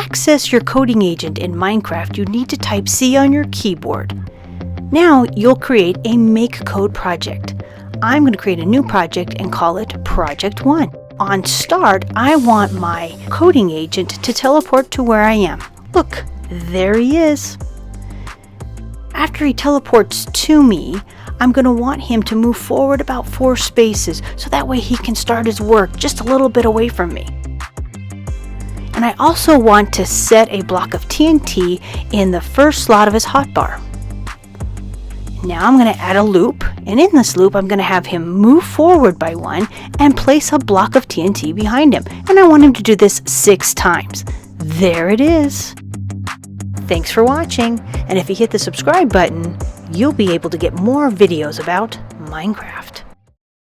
access your coding agent in Minecraft, you need to type C on your keyboard. Now you'll create a Make Code project. I'm going to create a new project and call it Project 1. On start, I want my coding agent to teleport to where I am. Look, there he is. After he teleports to me, I'm going to want him to move forward about 4 spaces so that way he can start his work just a little bit away from me. And I also want to set a block of TNT in the first slot of his hotbar. Now I'm going to add a loop, and in this loop I'm going to have him move forward by 1 and place a block of TNT behind him. And I want him to do this 6 times. There it is. Thanks for watching, and if you hit the subscribe button, you'll be able to get more videos about Minecraft.